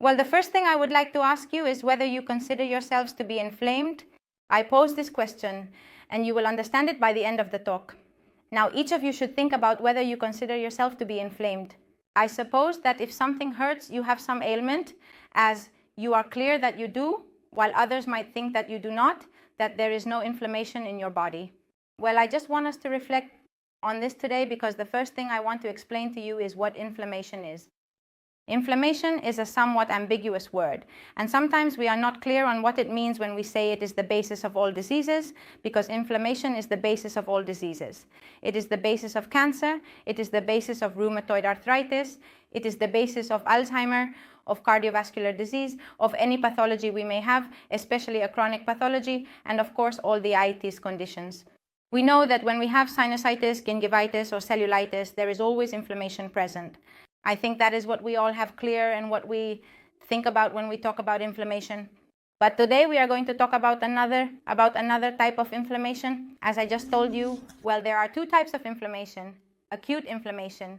Well, the first thing I would like to ask you is whether you consider yourselves to be inflamed. I pose this question, and you will understand it by the end of the talk. Now, each of you should think about whether you consider yourself to be inflamed. I suppose that if something hurts, you have some ailment, as you are clear that you do, while others might think that you do not, that there is no inflammation in your body. Well, I just want us to reflect on this today because the first thing I want to explain to you is what inflammation is. Inflammation is a somewhat ambiguous word, and sometimes we are not clear on what it means when we say it is the basis of all diseases, because inflammation is the basis of all diseases. It is the basis of cancer, it is the basis of rheumatoid arthritis, it is the basis of Alzheimer, of cardiovascular disease, of any pathology we may have, especially a chronic pathology, and of course all the itis conditions. We know that when we have sinusitis, gingivitis, or cellulitis, there is always inflammation present. I think that is what we all have clear and what we think about when we talk about inflammation. But today we are going to talk about another type of inflammation. As I just told you, well, there are two types of inflammation: acute inflammation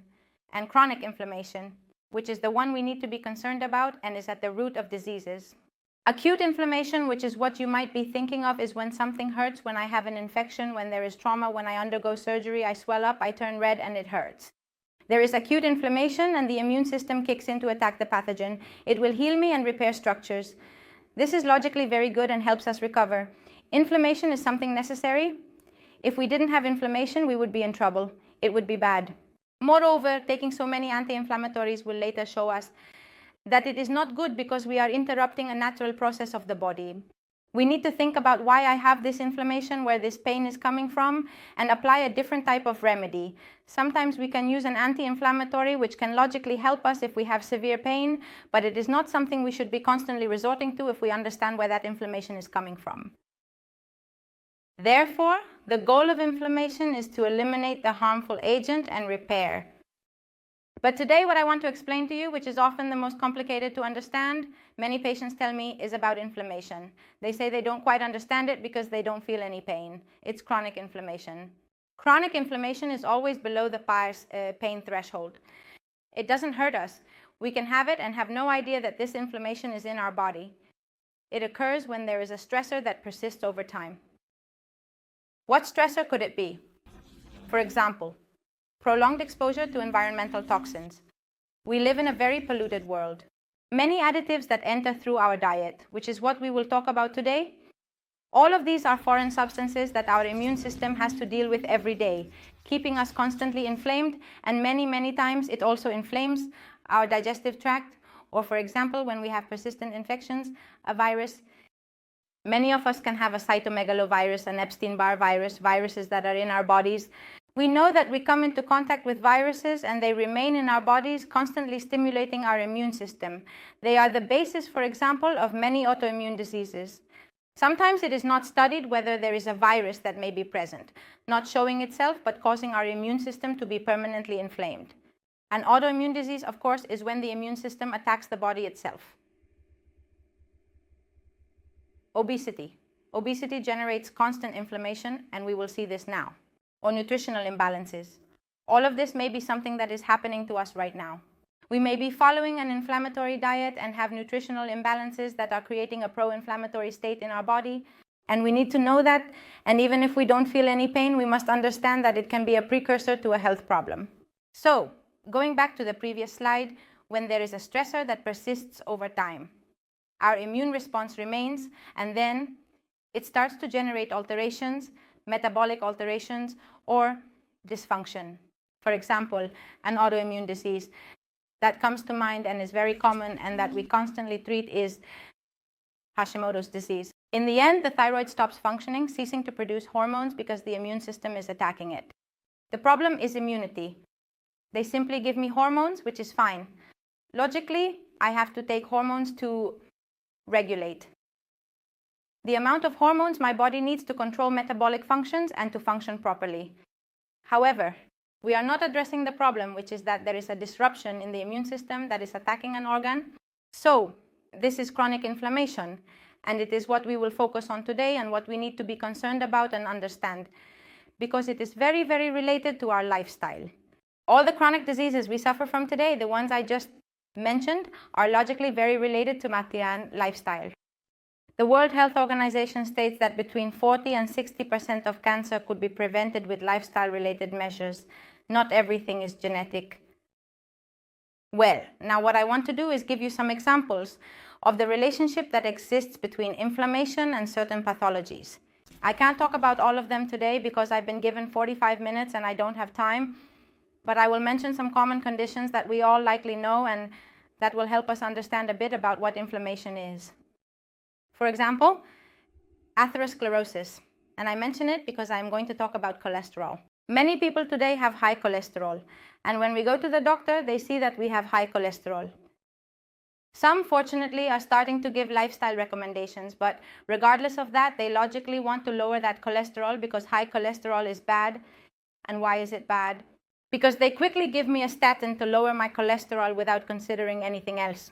and chronic inflammation, which is the one we need to be concerned about and is at the root of diseases. Acute inflammation, which is what you might be thinking of, is when something hurts, when I have an infection, when there is trauma, when I undergo surgery, I swell up, I turn red, and it hurts. There is acute inflammation and the immune system kicks in to attack the pathogen. It will heal me and repair structures. This is logically very good and helps us recover. Inflammation is something necessary. If we didn't have inflammation, we would be in trouble. It would be bad. Moreover, taking so many anti-inflammatories will later show us that it is not good because we are interrupting a natural process of the body. We need to think about why I have this inflammation, where this pain is coming from, and apply a different type of remedy. Sometimes we can use an anti-inflammatory, which can logically help us if we have severe pain, but it is not something we should be constantly resorting to if we understand where that inflammation is coming from. Therefore, the goal of inflammation is to eliminate the harmful agent and repair. But today what I want to explain to you, which is often the most complicated to understand, many patients tell me, is about inflammation. They say they don't quite understand it because they don't feel any pain. It's chronic inflammation. Chronic inflammation is always below the pain threshold. It doesn't hurt us. We can have it and have no idea that this inflammation is in our body. It occurs when there is a stressor that persists over time. What stressor could it be? For example, prolonged exposure to environmental toxins. We live in a very polluted world. Many additives that enter through our diet, which is what we will talk about today. All of these are foreign substances that our immune system has to deal with every day, keeping us constantly inflamed, and many times it also inflames our digestive tract, or for example, when we have persistent infections, a virus. Many of us can have a cytomegalovirus, an Epstein-Barr virus, viruses that are in our bodies. We know that we come into contact with viruses and they remain in our bodies, constantly stimulating our immune system. They are the basis, for example, of many autoimmune diseases. Sometimes it is not studied whether there is a virus that may be present, not showing itself but causing our immune system to be permanently inflamed. An autoimmune disease, of course, is when the immune system attacks the body itself. Obesity. Obesity generates constant inflammation, and we will see this now. Or nutritional imbalances. All of this may be something that is happening to us right now. We may be following an inflammatory diet and have nutritional imbalances that are creating a pro-inflammatory state in our body, and we need to know that, and even if we don't feel any pain, we must understand that it can be a precursor to a health problem. So, going back to the previous slide, when there is a stressor that persists over time, our immune response remains, and then it starts to generate alterations, metabolic alterations, or dysfunction. For example, an autoimmune disease that comes to mind and is very common and that we constantly treat is Hashimoto's disease. In the end, the thyroid stops functioning, ceasing to produce hormones because the immune system is attacking it. The problem is immunity. They simply give me hormones, which is fine. Logically, I have to take hormones to regulate the amount of hormones my body needs to control metabolic functions and to function properly. However, we are not addressing the problem, which is that there is a disruption in the immune system that is attacking an organ. So, this is chronic inflammation, and it is what we will focus on today and what we need to be concerned about and understand, because it is very related to our lifestyle. All the chronic diseases we suffer from today, the ones I just mentioned are logically very related to Mathian lifestyle. The World Health Organization states that between 40 and 60% of cancer could be prevented with lifestyle-related measures. Not everything is genetic. Well, now what I want to do is give you some examples of the relationship that exists between inflammation and certain pathologies. I can't talk about all of them today because I've been given 45 minutes and I don't have time, but I will mention some common conditions that we all likely know and that will help us understand a bit about what inflammation is. For example, atherosclerosis, and I mention it because I'm going to talk about cholesterol. Many people today have high cholesterol, and when we go to the doctor, they see that we have high cholesterol. Some, fortunately, are starting to give lifestyle recommendations, but regardless of that, they logically want to lower that cholesterol because high cholesterol is bad. And why is it bad? Because they quickly give me a statin to lower my cholesterol without considering anything else.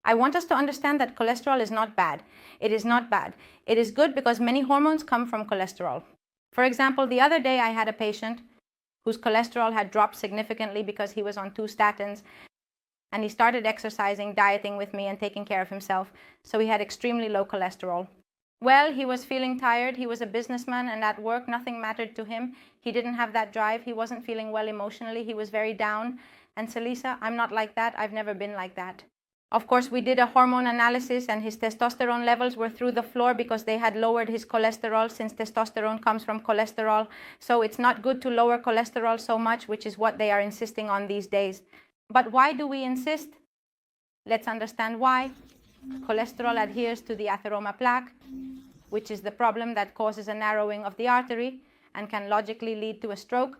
I want us to understand that cholesterol is not bad. It is not bad. It is good because many hormones come from cholesterol. For example, the other day I had a patient whose cholesterol had dropped significantly because he was on 2 statins, and he started exercising, dieting with me, and taking care of himself, so he had extremely low cholesterol. Well, he was feeling tired. He was a businessman, and at work nothing mattered to him. He didn't have that drive. He wasn't feeling well emotionally. He was very down. And Elisa, I'm not like that. I've never been like that. Of course, we did a hormone analysis, and his testosterone levels were through the floor because they had lowered his cholesterol, since testosterone comes from cholesterol. So it's not good to lower cholesterol so much, which is what they are insisting on these days. But why do we insist? Let's understand why. Cholesterol adheres to the atheroma plaque, which is the problem that causes a narrowing of the artery and can logically lead to a stroke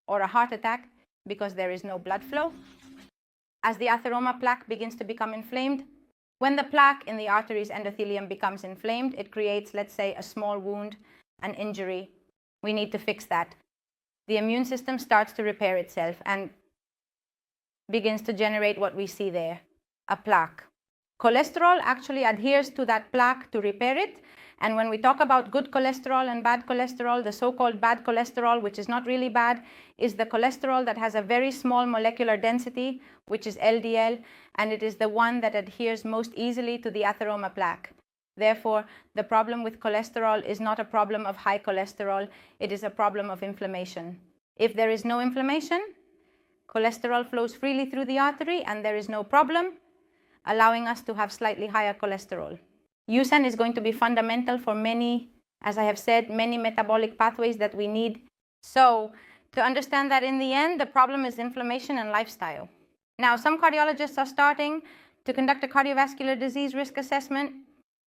or a heart attack because there is no blood flow. As the atheroma plaque begins to become inflamed, when the plaque in the artery's endothelium becomes inflamed, it creates, let's say, a small wound, an injury. We need to fix that. The immune system starts to repair itself and begins to generate what we see there, a plaque. Cholesterol actually adheres to that plaque to repair it. And when we talk about good cholesterol and bad cholesterol, the so-called bad cholesterol, which is not really bad, is the cholesterol that has a very small molecular density, which is LDL, and it is the one that adheres most easily to the atheroma plaque. Therefore, the problem with cholesterol is not a problem of high cholesterol, it is a problem of inflammation. If there is no inflammation, cholesterol flows freely through the artery and there is no problem, allowing us to have slightly higher cholesterol. USAN is going to be fundamental for many, as I have said, many metabolic pathways that we need. So, to understand that in the end, the problem is inflammation and lifestyle. Now, some cardiologists are starting to conduct a cardiovascular disease risk assessment.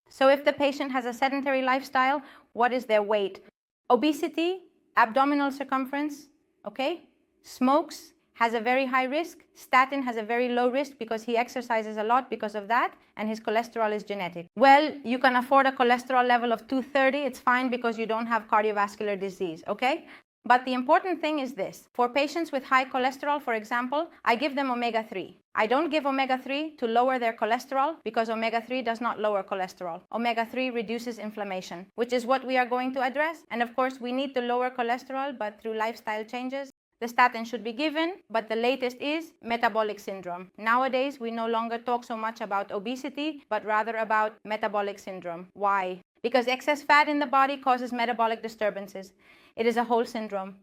So if the patient has a sedentary lifestyle, what is their weight? Obesity, abdominal circumference, okay? Smokes, has a very high risk. Statin has a very low risk because he exercises a lot because of that, and his cholesterol is genetic. Well, you can afford a cholesterol level of 230, it's fine because you don't have cardiovascular disease, okay? But the important thing is this. For patients with high cholesterol, for example, I give them omega-3. I don't give omega-3 to lower their cholesterol because omega-3 does not lower cholesterol. Omega-3 reduces inflammation, which is what we are going to address. And of course, we need to lower cholesterol, but through lifestyle changes. The statin should be given, but the latest is metabolic syndrome. Nowadays, we no longer talk so much about obesity, but rather about metabolic syndrome. Why? Because excess fat in the body causes metabolic disturbances. It is a whole syndrome.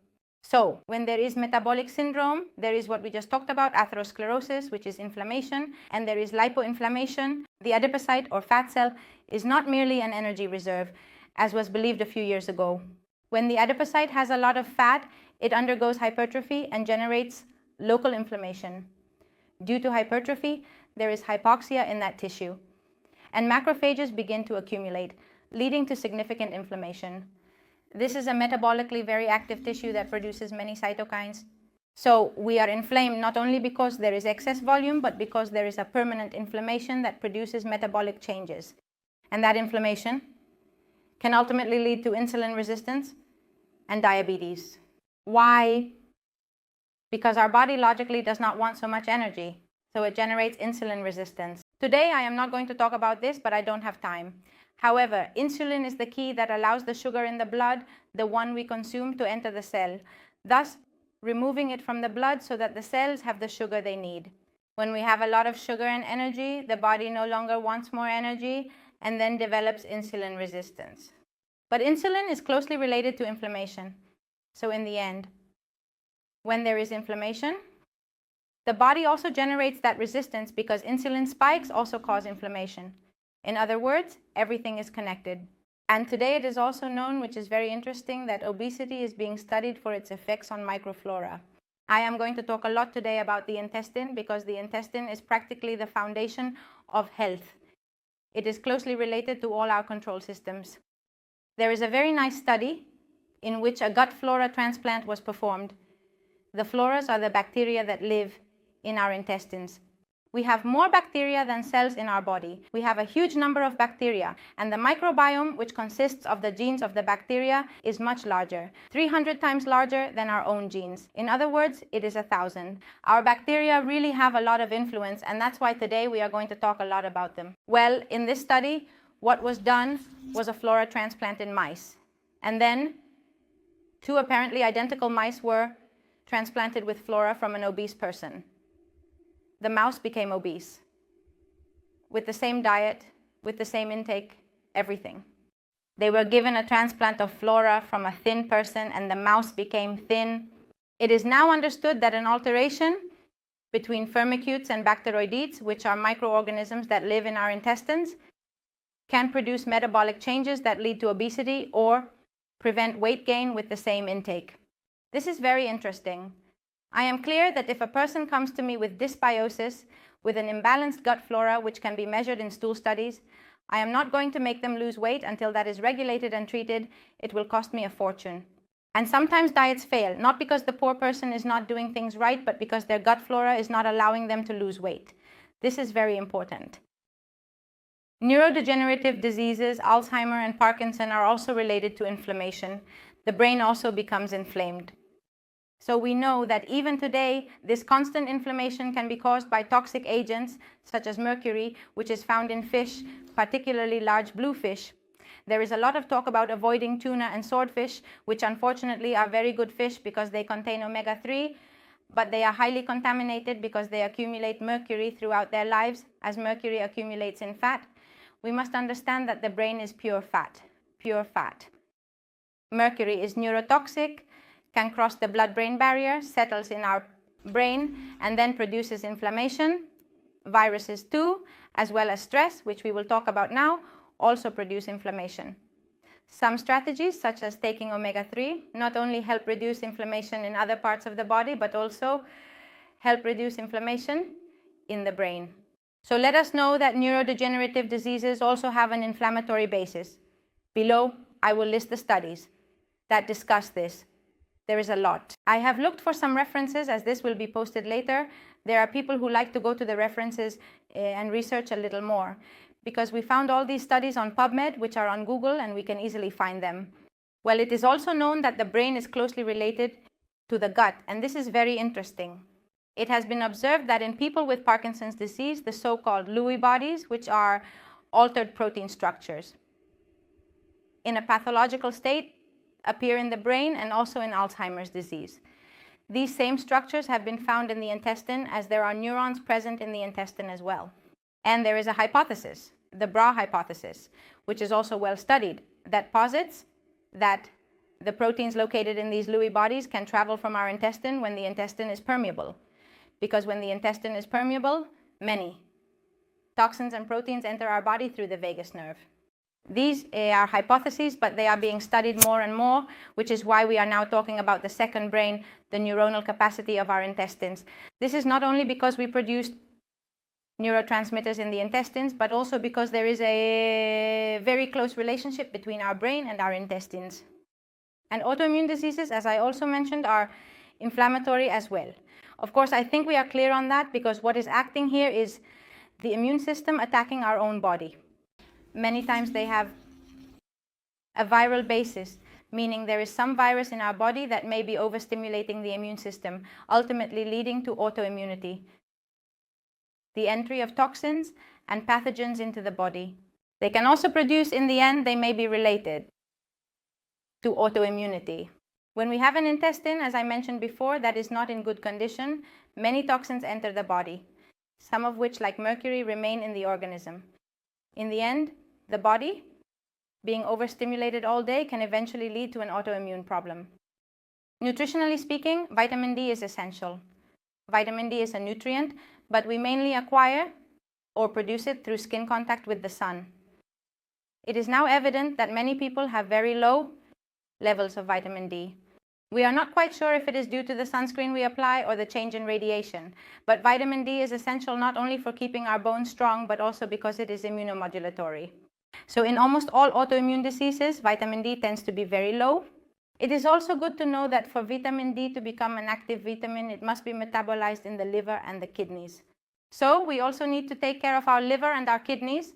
So, when there is metabolic syndrome, there is what we just talked about, atherosclerosis, which is inflammation, and there is lipoinflammation. The adipocyte or fat cell is not merely an energy reserve, as was believed a few years ago. When the adipocyte has a lot of fat, it undergoes hypertrophy and generates local inflammation. Due to hypertrophy, there is hypoxia in that tissue, and macrophages begin to accumulate, leading to significant inflammation. This is a metabolically very active tissue that produces many cytokines. So we are inflamed not only because there is excess volume, but because there is a permanent inflammation that produces metabolic changes. And that inflammation can ultimately lead to insulin resistance and diabetes. Why? Because our body logically does not want so much energy, so it generates insulin resistance. Today I am not going to talk about this, but I don't have time. However, insulin is the key that allows the sugar in the blood, the one we consume, to enter the cell, thus removing it from the blood so that the cells have the sugar they need. When we have a lot of sugar and energy, the body no longer wants more energy and then develops insulin resistance. But insulin is closely related to inflammation. So in the end, when there is inflammation, the body also generates that resistance because insulin spikes also cause inflammation. In other words, everything is connected. And today it is also known, which is very interesting, that obesity is being studied for its effects on microflora. I am going to talk a lot today about the intestine because the intestine is practically the foundation of health. It is closely related to all our control systems. There is a very nice study in which a gut flora transplant was performed. The floras are the bacteria that live in our intestines. We have more bacteria than cells in our body. We have a huge number of bacteria, and the microbiome, which consists of the genes of the bacteria, is much larger, 300 times larger than our own genes. In other words, it is 1,000. Our bacteria really have a lot of influence, and that's why today we are going to talk a lot about them. Well, in this study, what was done was a flora transplant in mice. And then 2 apparently identical mice were transplanted with flora from an obese person. The mouse became obese with the same diet, with the same intake, everything. They were given a transplant of flora from a thin person and the mouse became thin. It is now understood that an alteration between firmicutes and bacteroidetes, which are microorganisms that live in our intestines, can produce metabolic changes that lead to obesity or prevent weight gain with the same intake. This is very interesting. I am clear that if a person comes to me with dysbiosis, with an imbalanced gut flora, which can be measured in stool studies, I am not going to make them lose weight until that is regulated and treated. It will cost me a fortune. And sometimes diets fail, not because the poor person is not doing things right, but because their gut flora is not allowing them to lose weight. This is very important. Neurodegenerative diseases, Alzheimer and Parkinson, are also related to inflammation. The brain also becomes inflamed. So we know that even today, this constant inflammation can be caused by toxic agents such as mercury, which is found in fish, particularly large bluefish. There is a lot of talk about avoiding tuna and swordfish, which unfortunately are very good fish because they contain omega-3, but they are highly contaminated because they accumulate mercury throughout their lives, as mercury accumulates in fat. We must understand that the brain is pure fat, pure fat. Mercury is neurotoxic, can cross the blood-brain barrier, settles in our brain, and then produces inflammation. Viruses too, as well as stress, which we will talk about now, also produce inflammation. Some strategies, such as taking omega-3, not only help reduce inflammation in other parts of the body, but also help reduce inflammation in the brain. So let us know that neurodegenerative diseases also have an inflammatory basis. Below, I will list the studies that discuss this. There is a lot. I have looked for some references, as this will be posted later. There are people who like to go to the references and research a little more, because we found all these studies on PubMed, which are on Google, and we can easily find them. Well, it is also known that the brain is closely related to the gut, and this is very interesting. It has been observed that in people with Parkinson's disease, the so-called Lewy bodies, which are altered protein structures, in a pathological state, appear in the brain and also in Alzheimer's disease. These same structures have been found in the intestine, as there are neurons present in the intestine as well. And there is a hypothesis, the Bra hypothesis, which is also well studied, that posits that the proteins located in these Lewy bodies can travel from our intestine when the intestine is permeable. Because when the intestine is permeable, many toxins and proteins enter our body through the vagus nerve. These are hypotheses, but they are being studied more and more, which is why we are now talking about the second brain, the neuronal capacity of our intestines. This is not only because we produce neurotransmitters in the intestines, but also because there is a very close relationship between our brain and our intestines. And autoimmune diseases, as I also mentioned, are inflammatory as well. Of course, I think we are clear on that, because what is acting here is the immune system attacking our own body. Many times they have a viral basis, meaning there is some virus in our body that may be overstimulating the immune system, ultimately leading to autoimmunity, the entry of toxins and pathogens into the body. They can also produce, in the end, they may be related to autoimmunity. When we have an intestine, as I mentioned before, that is not in good condition, many toxins enter the body. some of which, like mercury, remain in the organism. In the end, the body, being overstimulated all day, can eventually lead to an autoimmune problem. Nutritionally speaking, vitamin D is essential. Vitamin D is a nutrient, but we mainly acquire or produce it through skin contact with the sun. It is now evident that many people have very low levels of vitamin D. We are not quite sure if it is due to the sunscreen we apply or the change in radiation, but vitamin D is essential not only for keeping our bones strong, but also because it is immunomodulatory. So in almost all autoimmune diseases, vitamin D tends to be very low. It is also good to know that for vitamin D to become an active vitamin, it must be metabolized in the liver and the kidneys. So we also need to take care of our liver and our kidneys.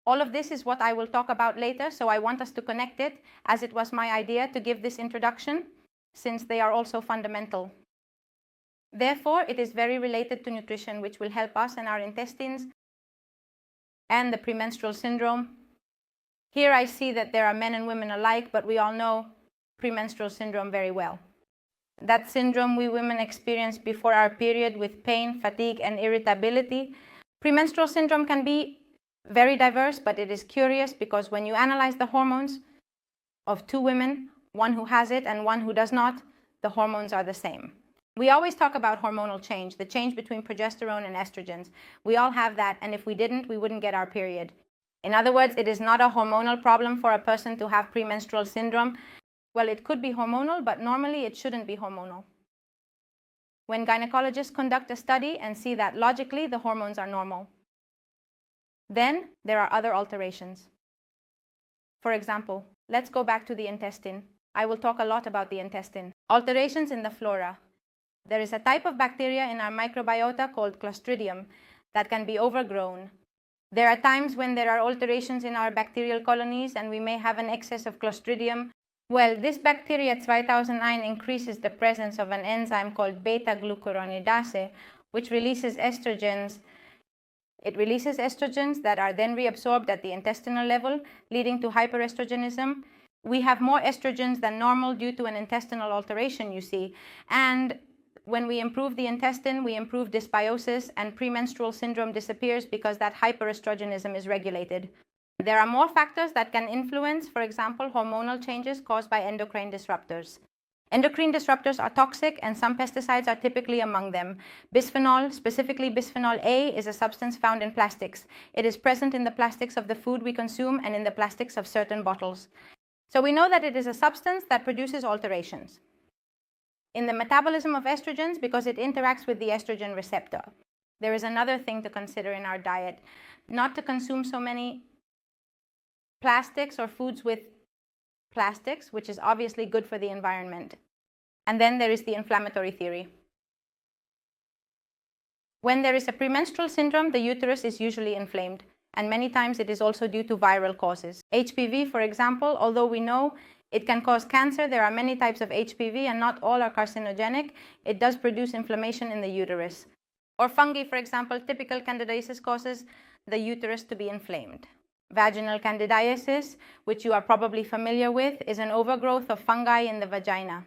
All of this is what I will talk about later, so I want us to connect it, as it was my idea to give this introduction, since they are also fundamental. Therefore, it is very related to nutrition, which will help us and our intestines and the premenstrual syndrome. Here I see that there are men and women alike, but we all know premenstrual syndrome very well. That syndrome we women experience before our period with pain, fatigue, and irritability. Premenstrual syndrome can be very diverse, but it is curious because when you analyze the hormones of two women, one who has it and one who does not, the hormones are the same. We always talk about hormonal change, the change between progesterone and estrogens. We all have that, and if we didn't, we wouldn't get our period. In other words, it is not a hormonal problem for a person to have premenstrual syndrome. Well, it could be hormonal, but normally it shouldn't be hormonal. When gynecologists conduct a study and see that logically the hormones are normal, then there are other alterations. For example, let's go back to the intestine. I will talk a lot about the intestine. Alterations in the flora. There is a type of bacteria in our microbiota called Clostridium that can be overgrown. There are times when there are alterations in our bacterial colonies and we may have an excess of Clostridium. Well, this bacteria 2009 increases the presence of an enzyme called beta-glucuronidase, which releases estrogens. It releases estrogens that are then reabsorbed at the intestinal level, leading to hyperestrogenism. We have more estrogens than normal due to an intestinal alteration, you see. And when we improve the intestine, we improve dysbiosis, and premenstrual syndrome disappears because that hyperestrogenism is regulated. There are more factors that can influence, for example, hormonal changes caused by endocrine disruptors. Endocrine disruptors are toxic, and some pesticides are typically among them. Bisphenol, specifically bisphenol A, is a substance found in plastics. It is present in the plastics of the food we consume and in the plastics of certain bottles. So we know that it is a substance that produces alterations in the metabolism of estrogens because it interacts with the estrogen receptor. There is another thing to consider in our diet, not to consume so many plastics or foods with plastics, which is obviously good for the environment. And then there is the inflammatory theory. When there is a premenstrual syndrome, the uterus is usually inflamed, and many times it is also due to viral causes. HPV, for example, although we know it can cause cancer, there are many types of HPV and not all are carcinogenic. It does produce inflammation in the uterus. Or fungi, for example, typical candidiasis causes the uterus to be inflamed. Vaginal candidiasis, which you are probably familiar with, is an overgrowth of fungi in the vagina,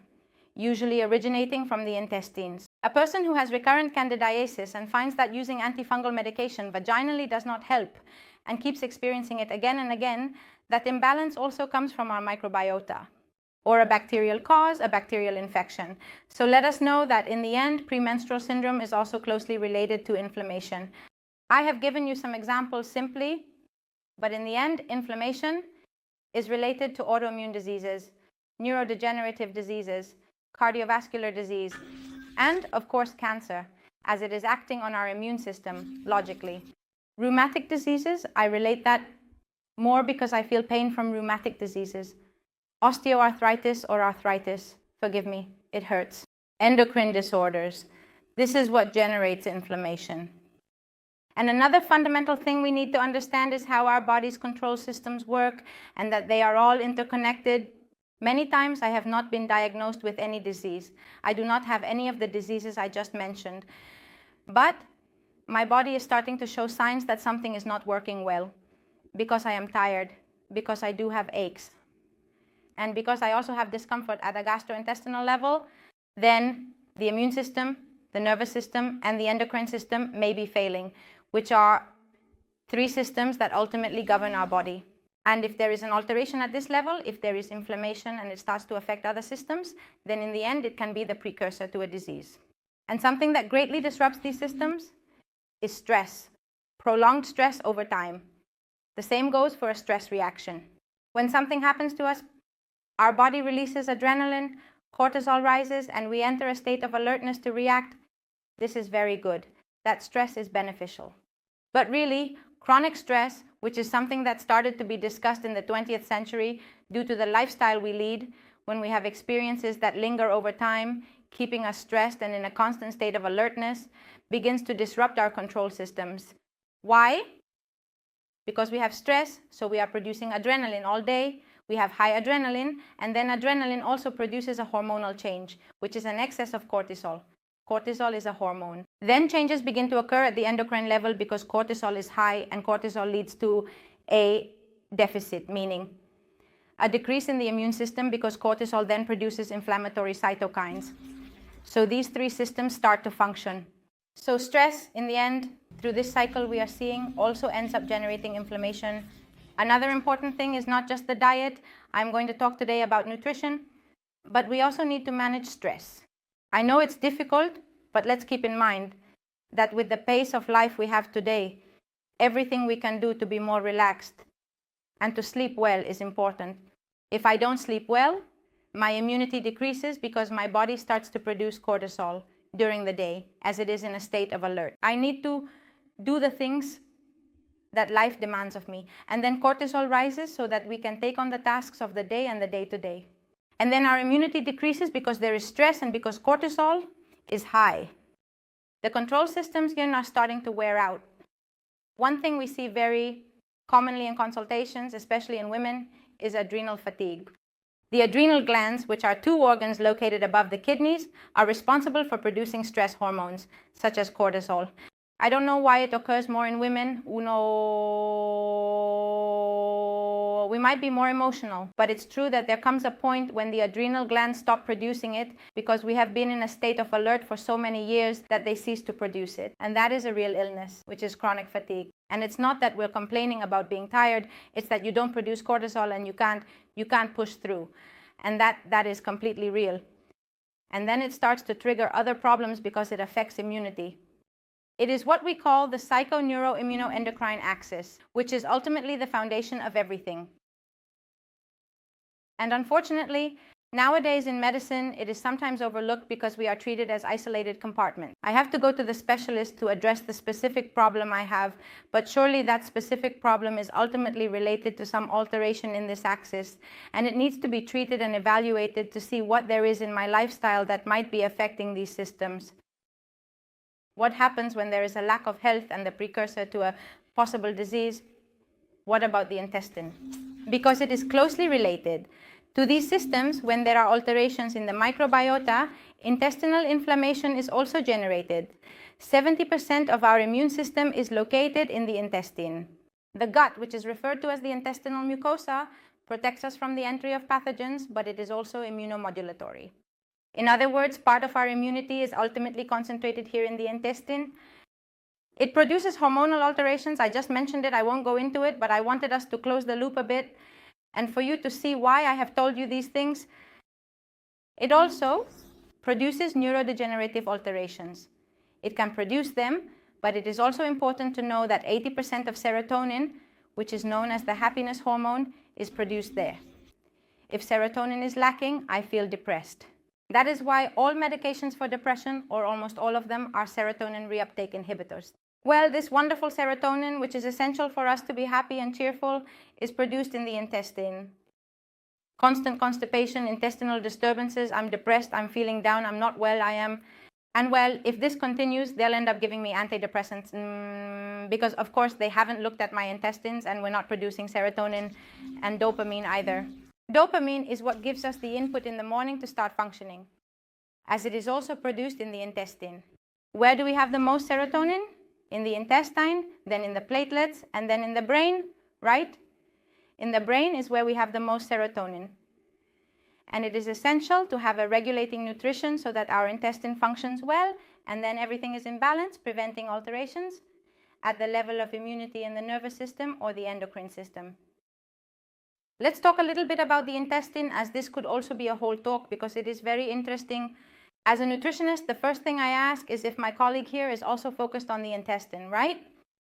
usually originating from the intestines. A person who has recurrent candidiasis and finds that using antifungal medication vaginally does not help and keeps experiencing it again and again, that imbalance also comes from our microbiota, or a bacterial cause, a bacterial infection. So let us know that in the end, premenstrual syndrome is also closely related to inflammation. I have given you some examples simply, but in the end, inflammation is related to autoimmune diseases, neurodegenerative diseases, cardiovascular disease, and of course cancer, as it is acting on our immune system logically. Rheumatic diseases, I relate that more because I feel pain from rheumatic diseases. Osteoarthritis or arthritis, forgive me, it hurts. Endocrine disorders, this is what generates inflammation. And another fundamental thing we need to understand is how our body's control systems work and that they are all interconnected. Many times I have not been diagnosed with any disease. I do not have any of the diseases I just mentioned. But my body is starting to show signs that something is not working well because I am tired, because I do have aches, and because I also have discomfort at a gastrointestinal level. Then the immune system the nervous system, and the endocrine system may be failing, which are three systems that ultimately govern our body. And if there is an alteration at this level, if there is inflammation and it starts to affect other systems, then in the end it can be the precursor to a disease. And something that greatly disrupts these systems is stress, prolonged stress over time. The same goes for a stress reaction. When something happens to us, our body releases adrenaline, cortisol rises, and we enter a state of alertness to react. This is very good. That stress is beneficial. But really, chronic stress, which is something that started to be discussed in the 20th century due to the lifestyle we lead, when we have experiences that linger over time, keeping us stressed and in a constant state of alertness, begins to disrupt our control systems. Why? Because we have stress, so we are producing adrenaline all day. We have high adrenaline, and then adrenaline also produces a hormonal change, which is an excess of cortisol. Cortisol is a hormone. Then changes begin to occur at the endocrine level because cortisol is high, and cortisol leads to a deficit, meaning a decrease in the immune system because cortisol then produces inflammatory cytokines. So these three systems start to function. So stress, in the end, through this cycle we are seeing, also ends up generating inflammation. Another important thing is not just the diet. I'm going to talk today about nutrition, but we also need to manage stress. I know it's difficult, but let's keep in mind that with the pace of life we have today, everything we can do to be more relaxed and to sleep well is important. If I don't sleep well, my immunity decreases because my body starts to produce cortisol during the day as it is in a state of alert. I need to do the things that life demands of me. And then cortisol rises so that we can take on the tasks of the day and the day-to-day. And then our immunity decreases because there is stress and because cortisol is high. The control systems here are starting to wear out. One thing we see very commonly in consultations, especially in women, is adrenal fatigue. The adrenal glands, which are two organs located above the kidneys, are responsible for producing stress hormones, such as cortisol. I don't know why it occurs more in women. We might be more emotional, but it's true that there comes a point when the adrenal glands stop producing it because we have been in a state of alert for so many years that they cease to produce it. And that is a real illness, which is chronic fatigue. And it's not that we're complaining about being tired, it's that you don't produce cortisol and you can't push through. And that is completely real. And then it starts to trigger other problems because it affects immunity. It is what we call the psychoneuroimmunoendocrine axis, which is ultimately the foundation of everything. And unfortunately, nowadays in medicine, it is sometimes overlooked because we are treated as isolated compartments. I have to go to the specialist to address the specific problem I have, but surely that specific problem is ultimately related to some alteration in this axis, and it needs to be treated and evaluated to see what there is in my lifestyle that might be affecting these systems. What happens when there is a lack of health and the precursor to a possible disease? What about the intestine? Because it is closely related to these systems, when there are alterations in the microbiota, intestinal inflammation is also generated. 70% of our immune system is located in the intestine. The gut, which is referred to as the intestinal mucosa, protects us from the entry of pathogens, but it is also immunomodulatory. In other words, part of our immunity is ultimately concentrated here in the intestine. It produces hormonal alterations. I just mentioned it. I won't go into it, but I wanted us to close the loop a bit and for you to see why I have told you these things. It also produces neurodegenerative alterations. It can produce them, but it is also important to know that 80% of serotonin, which is known as the happiness hormone, is produced there. If serotonin is lacking, I feel depressed. That is why all medications for depression, or almost all of them, are serotonin reuptake inhibitors. Well, this wonderful serotonin, which is essential for us to be happy and cheerful, is produced in the intestine. Constant constipation, intestinal disturbances, I'm depressed, I'm feeling down, I'm not well, I am. And well, if this continues, they'll end up giving me antidepressants because, of course, they haven't looked at my intestines and we're not producing serotonin and dopamine either. Dopamine is what gives us the input in the morning to start functioning, as it is also produced in the intestine. Where do we have the most serotonin? In the intestine, then in the platelets, and then in the brain, right? In the brain is where we have the most serotonin. And it is essential to have a regulating nutrition so that our intestine functions well and then everything is in balance, preventing alterations at the level of immunity in the nervous system or the endocrine system. Let's talk a little bit about the intestine, as this could also be a whole talk because it is very interesting. As a nutritionist, the first thing I ask is if my colleague here is also focused on the intestine, right?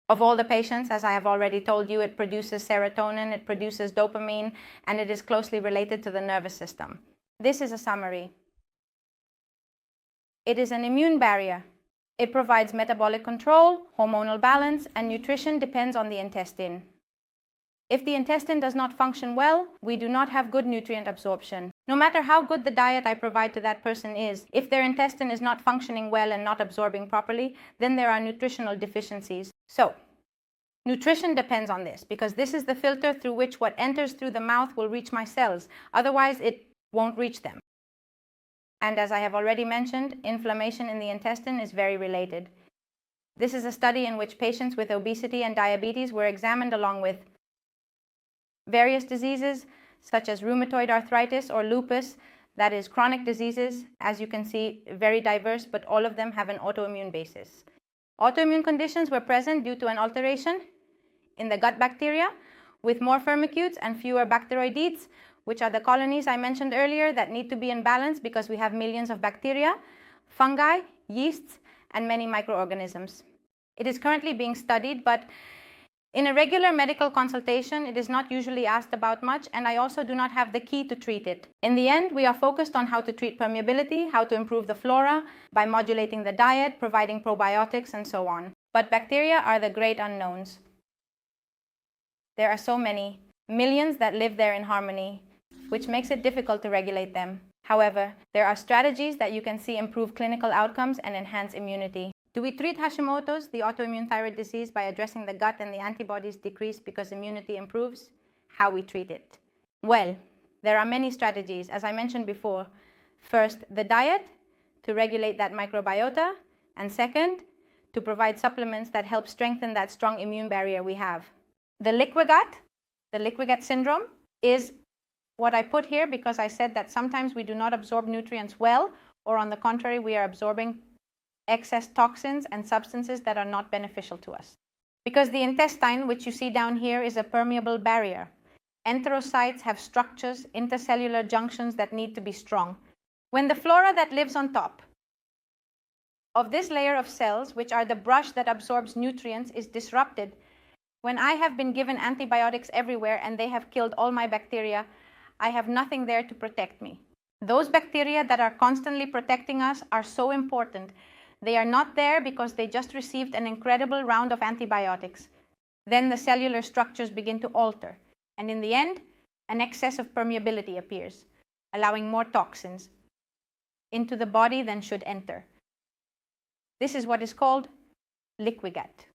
Of all the patients, as I have already told you, it produces serotonin, it produces dopamine, and it is closely related to the nervous system. This is a summary. It is an immune barrier. It provides metabolic control, hormonal balance, and nutrition depends on the intestine. If the intestine does not function well, we do not have good nutrient absorption. No matter how good the diet I provide to that person is, if their intestine is not functioning well and not absorbing properly, then there are nutritional deficiencies. So, nutrition depends on this, because this is the filter through which what enters through the mouth will reach my cells. Otherwise, it won't reach them. And as I have already mentioned, inflammation in the intestine is very related. This is a study in which patients with obesity and diabetes were examined along with various diseases such as rheumatoid arthritis or lupus, that is chronic diseases, as you can see, very diverse, but all of them have an autoimmune basis. Autoimmune conditions were present due to an alteration in the gut bacteria with more firmicutes and fewer bacteroidetes, which are the colonies I mentioned earlier that need to be in balance because we have millions of bacteria, fungi, yeasts, and many microorganisms. It is currently being studied, but in a regular medical consultation, it is not usually asked about much, and I also do not have the key to treat it. In the end, we are focused on how to treat permeability, how to improve the flora by modulating the diet, providing probiotics, and so on. But bacteria are the great unknowns. There are so many, millions that live there in harmony, which makes it difficult to regulate them. However, there are strategies that you can see improve clinical outcomes and enhance immunity. Do we treat Hashimoto's, the autoimmune thyroid disease, by addressing the gut and the antibodies decrease because immunity improves? How we treat it? Well, there are many strategies, as I mentioned before. First, the diet, to regulate that microbiota, and second, to provide supplements that help strengthen that strong immune barrier we have. The liquid gut syndrome, is what I put here because I said that sometimes we do not absorb nutrients well, or on the contrary, we are absorbing excess toxins and substances that are not beneficial to us. Because the intestine, which you see down here, is a permeable barrier. Enterocytes have structures, intercellular junctions that need to be strong. When the flora that lives on top of this layer of cells, which are the brush that absorbs nutrients, is disrupted, when I have been given antibiotics everywhere and they have killed all my bacteria, I have nothing there to protect me. Those bacteria that are constantly protecting us are so important. They are not there because they just received an incredible round of antibiotics. Then the cellular structures begin to alter, and in the end, an excess of permeability appears, allowing more toxins into the body than should enter. This is what is called liquid gut.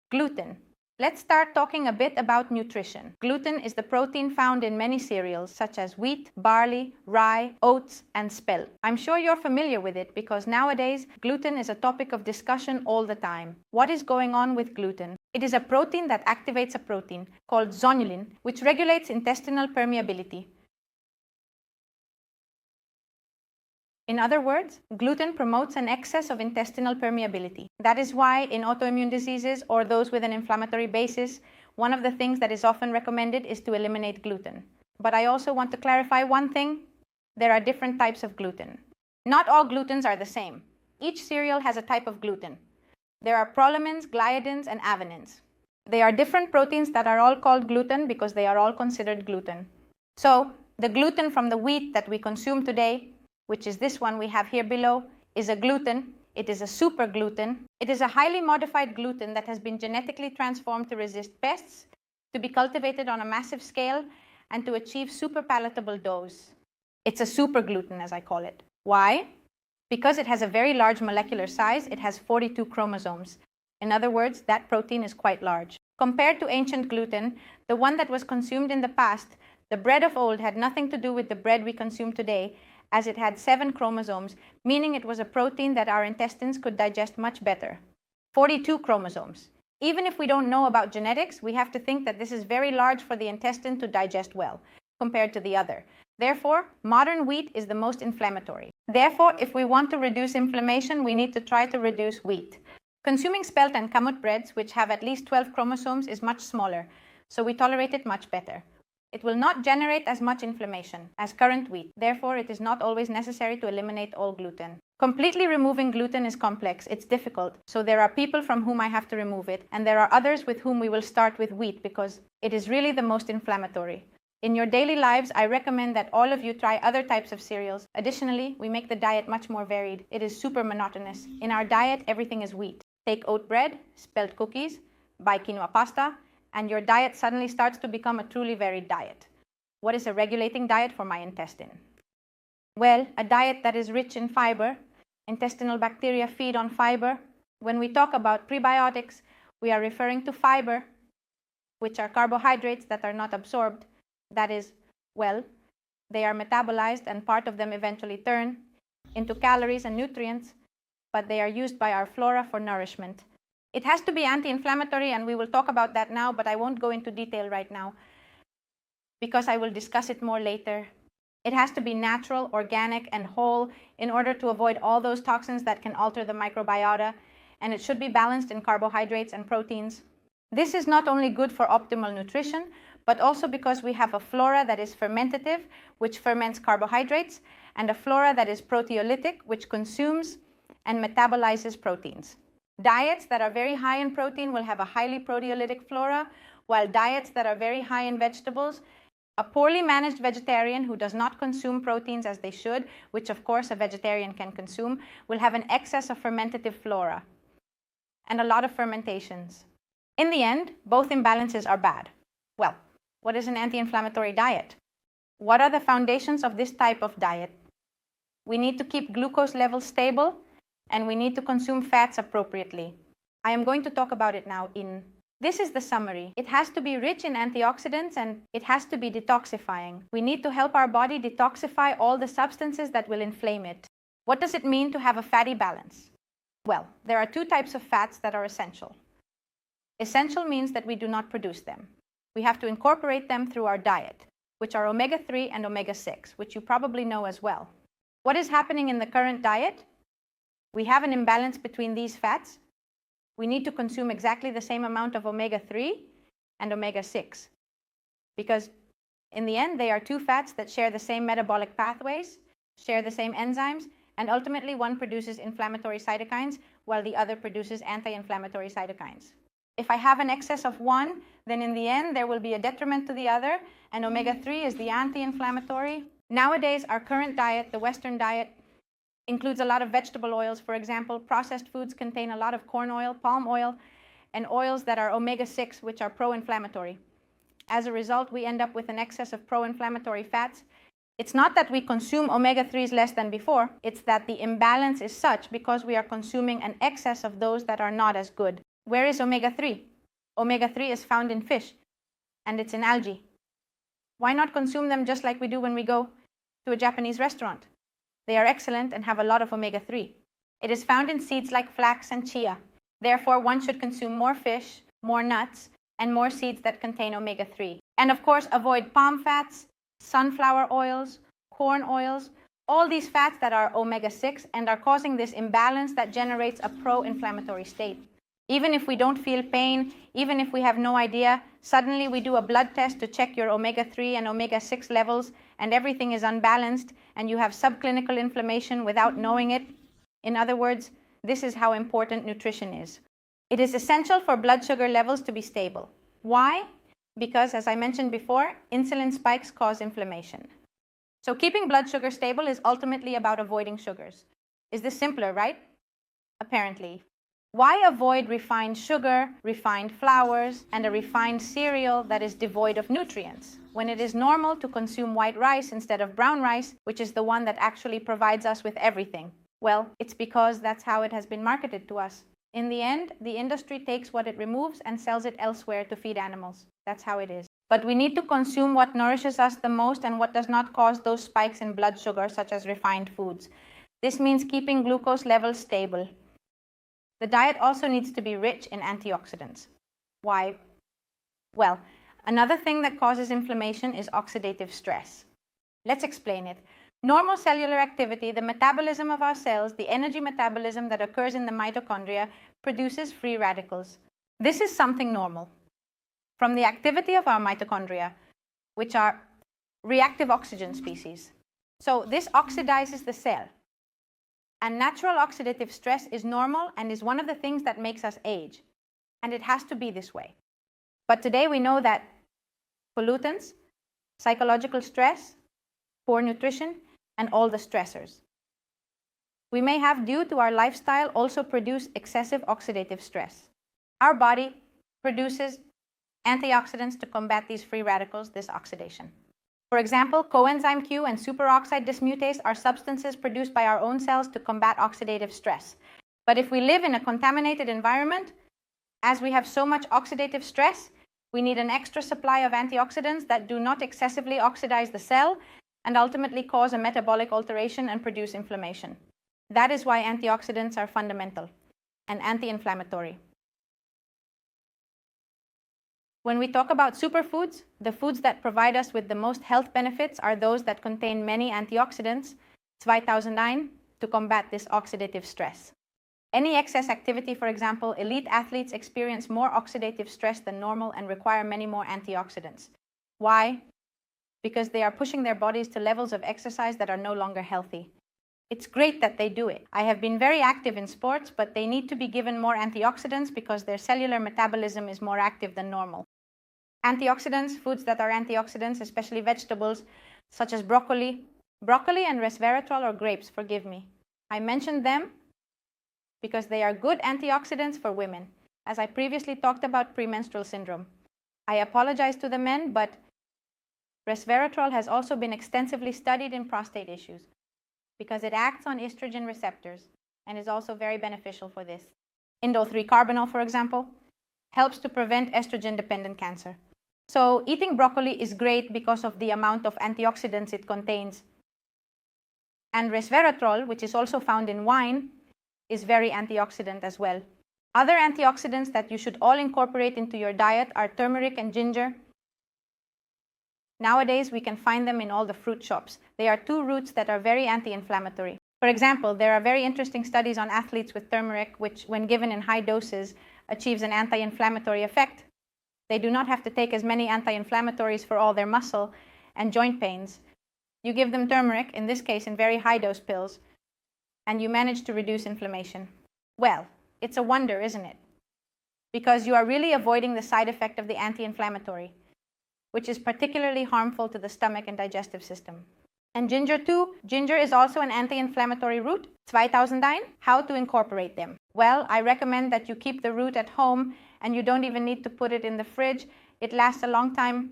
Gluten. Let's start talking a bit about nutrition. Gluten is the protein found in many cereals such as wheat, barley, rye, oats, and spelt. I'm sure you're familiar with it because nowadays gluten is a topic of discussion all the time. What is going on with gluten? It is a protein that activates a protein called zonulin, which regulates intestinal permeability. In other words, gluten promotes an excess of intestinal permeability. That is why in autoimmune diseases or those with an inflammatory basis, one of the things that is often recommended is to eliminate gluten. But I also want to clarify one thing. There are different types of gluten. Not all glutens are the same. Each cereal has a type of gluten. There are prolamins, gliadins, and avenins. They are different proteins that are all called gluten because they are all considered gluten. So the gluten from the wheat that we consume today, which is this one we have here below, is a gluten. It is a super gluten. It is a highly modified gluten that has been genetically transformed to resist pests, to be cultivated on a massive scale, and to achieve super palatable doughs. It's a super gluten, as I call it. Why? Because it has a very large molecular size. It has 42 chromosomes. In other words, that protein is quite large. Compared to ancient gluten, the one that was consumed in the past, the bread of old had nothing to do with the bread we consume today, as it had 7 chromosomes, meaning it was a protein that our intestines could digest much better. 42 chromosomes. Even if we don't know about genetics, we have to think that this is very large for the intestine to digest well, compared to the other. Therefore, modern wheat is the most inflammatory. Therefore, if we want to reduce inflammation, we need to try to reduce wheat. Consuming spelt and kamut breads, which have at least 12 chromosomes, is much smaller, so we tolerate it much better. It will not generate as much inflammation as current wheat. Therefore, it is not always necessary to eliminate all gluten. Completely removing gluten is complex. It's difficult. So there are people from whom I have to remove it, and there are others with whom we will start with wheat because it is really the most inflammatory. In your daily lives, I recommend that all of you try other types of cereals. Additionally, we make the diet much more varied. It is super monotonous. In our diet, everything is wheat. Take oat bread, spelt cookies, buy quinoa pasta, and your diet suddenly starts to become a truly varied diet. What is a regulating diet for my intestine? Well, a diet that is rich in fiber. Intestinal bacteria feed on fiber. When we talk about prebiotics, we are referring to fiber, which are carbohydrates that are not absorbed. That is, well, they are metabolized and part of them eventually turn into calories and nutrients, but they are used by our flora for nourishment. It has to be anti-inflammatory, and we will talk about that now, but I won't go into detail right now because I will discuss it more later. It has to be natural, organic, and whole in order to avoid all those toxins that can alter the microbiota, and it should be balanced in carbohydrates and proteins. This is not only good for optimal nutrition, but also because we have a flora that is fermentative, which ferments carbohydrates, and a flora that is proteolytic, which consumes and metabolizes proteins. Diets that are very high in protein will have a highly proteolytic flora, while diets that are very high in vegetables, a poorly managed vegetarian who does not consume proteins as they should, which of course a vegetarian can consume, will have an excess of fermentative flora and a lot of fermentations. In the end, both imbalances are bad. Well, what is an anti-inflammatory diet? What are the foundations of this type of diet? We need to keep glucose levels stable, and we need to consume fats appropriately. I am going to talk about it now. This is the summary. It has to be rich in antioxidants, and it has to be detoxifying. We need to help our body detoxify all the substances that will inflame it. What does it mean to have a fatty balance? Well, there are two types of fats that are essential. Essential means that we do not produce them. We have to incorporate them through our diet, which are omega-3 and omega-6, which you probably know as well. What is happening in the current diet? We have an imbalance between these fats. We need to consume exactly the same amount of omega-3 and omega-6 because in the end, they are two fats that share the same metabolic pathways, share the same enzymes, and ultimately one produces inflammatory cytokines while the other produces anti-inflammatory cytokines. If I have an excess of one, then in the end, there will be a detriment to the other, and omega-3 is the anti-inflammatory. Nowadays, our current diet, the Western diet, includes a lot of vegetable oils. For example, processed foods contain a lot of corn oil, palm oil, and oils that are omega-6, which are pro-inflammatory. As a result, we end up with an excess of pro-inflammatory fats. It's not that we consume omega-3s less than before, it's that the imbalance is such because we are consuming an excess of those that are not as good. Where is omega-3? Omega-3 is found in fish, and it's in algae. Why not consume them just like we do when we go to a Japanese restaurant? They are excellent and have a lot of omega-3. It is found in seeds like flax and chia. Therefore, one should consume more fish, more nuts, and more seeds that contain omega-3. And of course, avoid palm fats, sunflower oils, corn oils, all these fats that are omega-6 and are causing this imbalance that generates a pro-inflammatory state. Even if we don't feel pain, even if we have no idea, suddenly we do a blood test to check your omega-3 and omega-6 levels, and everything is unbalanced, and you have subclinical inflammation without knowing it. In other words, this is how important nutrition is. It is essential for blood sugar levels to be stable. Why? Because, as I mentioned before, insulin spikes cause inflammation. So keeping blood sugar stable is ultimately about avoiding sugars. Is this simpler, right? Apparently. Why avoid refined sugar, refined flours, and a refined cereal that is devoid of nutrients, when it is normal to consume white rice instead of brown rice, which is the one that actually provides us with everything? Well, it's because that's how it has been marketed to us. In the end, the industry takes what it removes and sells it elsewhere to feed animals. That's how it is. But we need to consume what nourishes us the most and what does not cause those spikes in blood sugar, such as refined foods. This means keeping glucose levels stable. The diet also needs to be rich in antioxidants. Why? Well, another thing that causes inflammation is oxidative stress. Let's explain it. Normal cellular activity, the metabolism of our cells, the energy metabolism that occurs in the mitochondria, produces free radicals. This is something normal. From the activity of our mitochondria, which are reactive oxygen species. So this oxidizes the cell. And natural oxidative stress is normal and is one of the things that makes us age. And it has to be this way. But today we know that pollutants, psychological stress, poor nutrition, and all the stressors we may have due to our lifestyle also produce excessive oxidative stress. Our body produces antioxidants to combat these free radicals, this oxidation. For example, coenzyme Q and superoxide dismutase are substances produced by our own cells to combat oxidative stress. But if we live in a contaminated environment, as we have so much oxidative stress, we need an extra supply of antioxidants that do not excessively oxidize the cell and ultimately cause a metabolic alteration and produce inflammation. That is why antioxidants are fundamental and anti-inflammatory. When we talk about superfoods, the foods that provide us with the most health benefits are those that contain many antioxidants, 2009, to combat this oxidative stress. Any excess activity, for example, elite athletes experience more oxidative stress than normal and require many more antioxidants. Why? Because they are pushing their bodies to levels of exercise that are no longer healthy. It's great that they do it. I have been very active in sports, but they need to be given more antioxidants because their cellular metabolism is more active than normal. Antioxidants, foods that are antioxidants, especially vegetables, such as broccoli and resveratrol or grapes, forgive me. I mentioned them because they are good antioxidants for women, as I previously talked about premenstrual syndrome. I apologize to the men, but resveratrol has also been extensively studied in prostate issues because it acts on estrogen receptors and is also very beneficial for this. Indo-3-carbinol, for example, helps to prevent estrogen-dependent cancer. So eating broccoli is great because of the amount of antioxidants it contains. And resveratrol, which is also found in wine, is very antioxidant as well. Other antioxidants that you should all incorporate into your diet are turmeric and ginger. Nowadays, we can find them in all the fruit shops. They are two roots that are very anti-inflammatory. For example, there are very interesting studies on athletes with turmeric, which, when given in high doses, achieves an anti-inflammatory effect. They do not have to take as many anti-inflammatories for all their muscle and joint pains. You give them turmeric, in this case in very high dose pills, and you manage to reduce inflammation. Well, it's a wonder, isn't it? Because you are really avoiding the side effect of the anti-inflammatory, which is particularly harmful to the stomach and digestive system. And ginger too. Ginger is also an anti-inflammatory root. 2009. How to incorporate them? Well, I recommend that you keep the root at home and you don't even need to put it in the fridge. It lasts a long time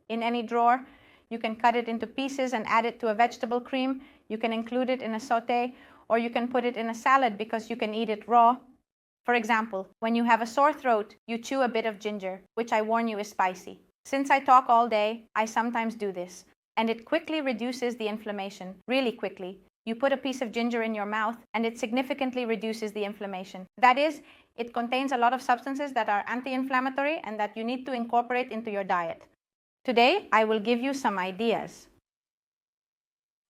in any drawer. You can cut it into pieces and add it to a vegetable cream. You can include it in a sauté, or you can put it in a salad because you can eat it raw. For example, when you have a sore throat, you chew a bit of ginger, which I warn you is spicy. Since I talk all day, I sometimes do this, and it quickly reduces the inflammation, really quickly. You put a piece of ginger in your mouth, and it significantly reduces the inflammation. That is, it contains a lot of substances that are anti-inflammatory and that you need to incorporate into your diet. Today, I will give you some ideas.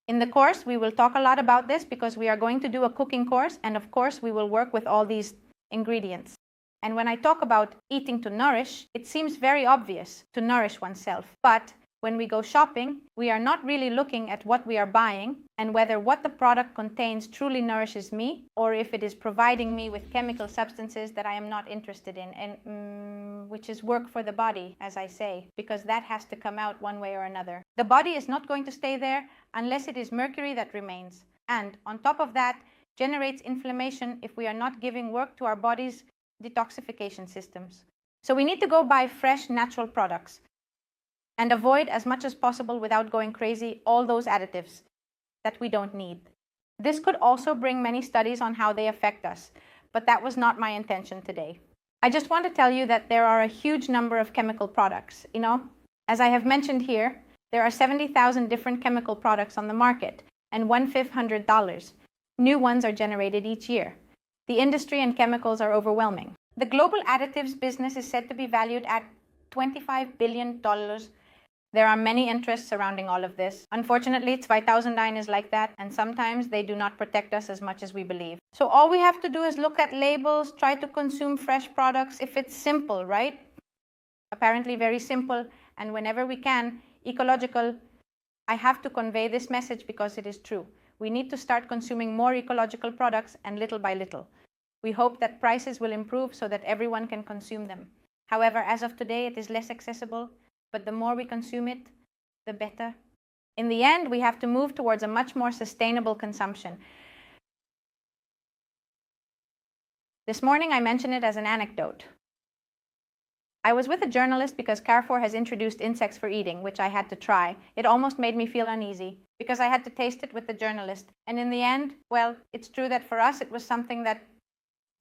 In the course, we will talk a lot about this because we are going to do a cooking course, and of course, we will work with all these ingredients. And when I talk about eating to nourish, it seems very obvious to nourish oneself. But when we go shopping, we are not really looking at what we are buying and whether what the product contains truly nourishes me or if it is providing me with chemical substances that I am not interested in, and which is work for the body, as I say, because that has to come out one way or another. The body is not going to stay there unless it is mercury that remains. And on top of that, generates inflammation if we are not giving work to our body's detoxification systems. So we need to go buy fresh, natural products and avoid as much as possible, without going crazy, all those additives that we don't need. This could also bring many studies on how they affect us, but that was not my intention today. I just want to tell you that there are a huge number of chemical products. As I have mentioned here, there are 70,000 different chemical products on the market, and $1/5 $100. New ones are generated each year. The industry and chemicals are overwhelming. The global additives business is said to be valued at $25 billion There are many interests surrounding all of this. Unfortunately, 2009 is like that, and sometimes they do not protect us as much as we believe. So all we have to do is look at labels, try to consume fresh products if it's simple, right? Apparently very simple, and whenever we can, ecological. I have to convey this message because it is true. We need to start consuming more ecological products, and little by little. We hope that prices will improve so that everyone can consume them. However, as of today, it is less accessible, but the more we consume it, the better. In the end, we have to move towards a much more sustainable consumption. This morning, I mentioned it as an anecdote. I was with a journalist because Carrefour has introduced insects for eating, which I had to try. It almost made me feel uneasy because I had to taste it with the journalist. And in the end, well, it's true that for us, it was something that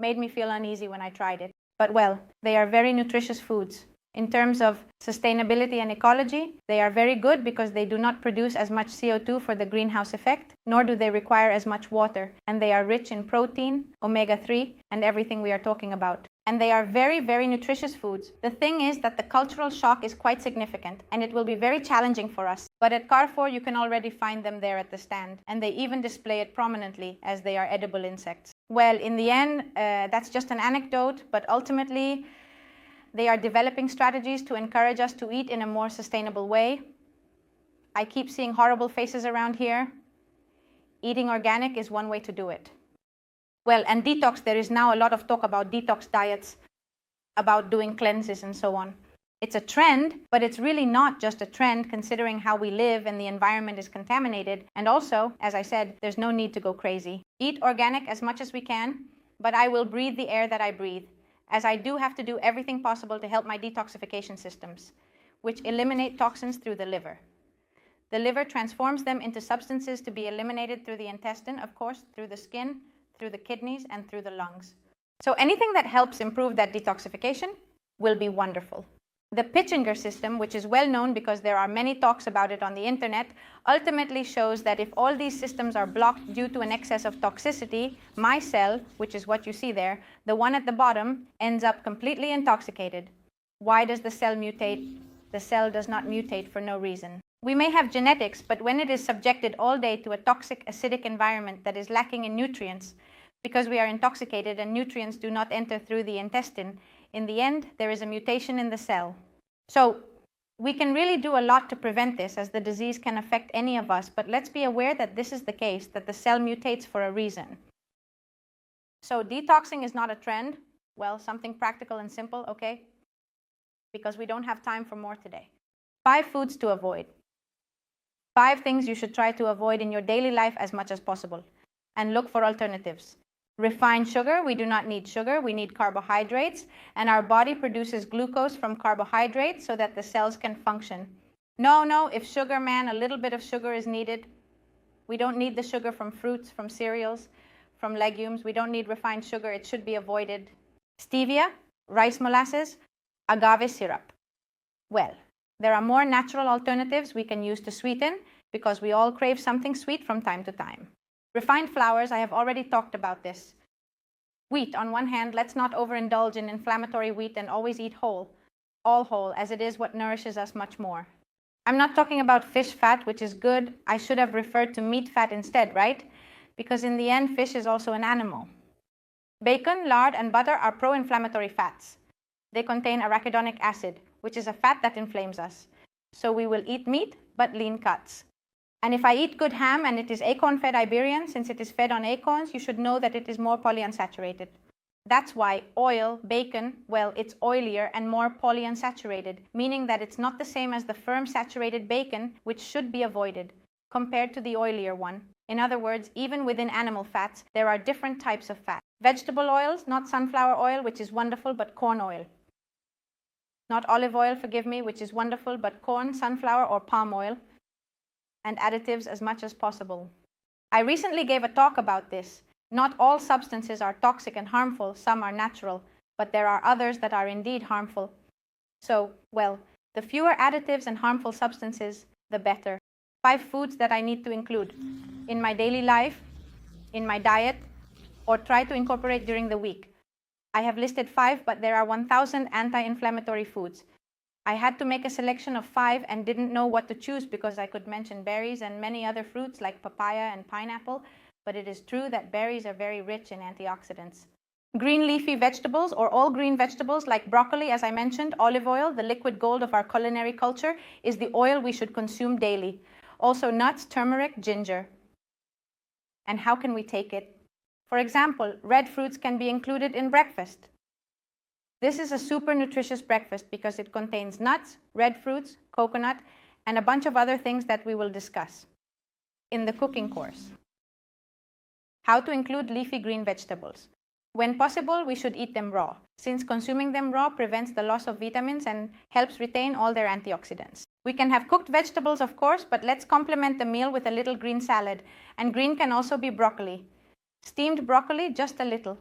made me feel uneasy when I tried it. But well, they are very nutritious foods. In terms of sustainability and ecology, they are very good because they do not produce as much CO2 for the greenhouse effect, nor do they require as much water. And they are rich in protein, omega-3, and everything we are talking about. And they are very, very nutritious foods. The thing is that the cultural shock is quite significant, and it will be very challenging for us. But at Carrefour, you can already find them there at the stand, and they even display it prominently as they are edible insects. Well, in the end, that's just an anecdote, but ultimately, they are developing strategies to encourage us to eat in a more sustainable way. I keep seeing horrible faces around here. Eating organic is one way to do it. Well, and detox, there is now a lot of talk about detox diets, about doing cleanses and so on. It's a trend, but it's really not just a trend considering how we live and the environment is contaminated. And also, as I said, there's no need to go crazy. Eat organic as much as we can, but I will breathe the air that I breathe, as I do have to do everything possible to help my detoxification systems, which eliminate toxins through the liver. The liver transforms them into substances to be eliminated through the intestine, of course, through the skin, through the kidneys, and through the lungs. So anything that helps improve that detoxification will be wonderful. The Pitchinger system, which is well known because there are many talks about it on the internet, ultimately shows that if all these systems are blocked due to an excess of toxicity, my cell, which is what you see there, the one at the bottom, ends up completely intoxicated. Why does the cell mutate? The cell does not mutate for no reason. We may have genetics, but when it is subjected all day to a toxic, acidic environment that is lacking in nutrients, because we are intoxicated and nutrients do not enter through the intestine, in the end, there is a mutation in the cell. So we can really do a lot to prevent this, as the disease can affect any of us, but let's be aware that this is the case, that the cell mutates for a reason. So detoxing is not a trend. Well, something practical and simple, okay? Because we don't have time for more today. 5 foods to avoid. 5 things you should try to avoid in your daily life as much as possible, and look for alternatives. Refined sugar, we do not need sugar, we need carbohydrates, and our body produces glucose from carbohydrates so that the cells can function. No, if sugar, man, a little bit of sugar is needed. We don't need the sugar from fruits, from cereals, from legumes. We don't need refined sugar, it should be avoided. Stevia, rice molasses, agave syrup. Well, there are more natural alternatives we can use to sweeten, because we all crave something sweet from time to time. Refined flours, I have already talked about this. Wheat, on one hand, let's not overindulge in inflammatory wheat and always eat whole, all whole, as it is what nourishes us much more. I'm not talking about fish fat, which is good. I should have referred to meat fat instead, right? Because in the end, fish is also an animal. Bacon, lard, and butter are pro-inflammatory fats. They contain arachidonic acid, which is a fat that inflames us. So we will eat meat, but lean cuts. And if I eat good ham and it is acorn-fed Iberian, since it is fed on acorns, you should know that it is more polyunsaturated. That's why oil, bacon, well, it's oilier and more polyunsaturated, meaning that it's not the same as the firm saturated bacon, which should be avoided, compared to the oilier one. In other words, even within animal fats, there are different types of fat. Vegetable oils, not sunflower oil, which is wonderful, but corn oil. Not olive oil, forgive me, which is wonderful, but corn, sunflower, or palm oil. And additives as much as possible. I recently gave a talk about this. Not all substances are toxic and harmful, some are natural, but there are others that are indeed harmful. So, well, the fewer additives and harmful substances, the better. 5 foods that I need to include in my daily life, in my diet, or try to incorporate during the week. I have listed 5, but there are 1,000 anti-inflammatory foods. I had to make a selection of 5 and didn't know what to choose because I could mention berries and many other fruits like papaya and pineapple, but it is true that berries are very rich in antioxidants. Green leafy vegetables or all green vegetables like broccoli, as I mentioned, olive oil, the liquid gold of our culinary culture, is the oil we should consume daily. Also nuts, turmeric, ginger. And how can we take it? For example, red fruits can be included in breakfast. This is a super nutritious breakfast because it contains nuts, red fruits, coconut, and a bunch of other things that we will discuss in the cooking course. How to include leafy green vegetables. When possible, we should eat them raw, since consuming them raw prevents the loss of vitamins and helps retain all their antioxidants. We can have cooked vegetables, of course, but let's complement the meal with a little green salad. And green can also be broccoli. Steamed broccoli, just a little,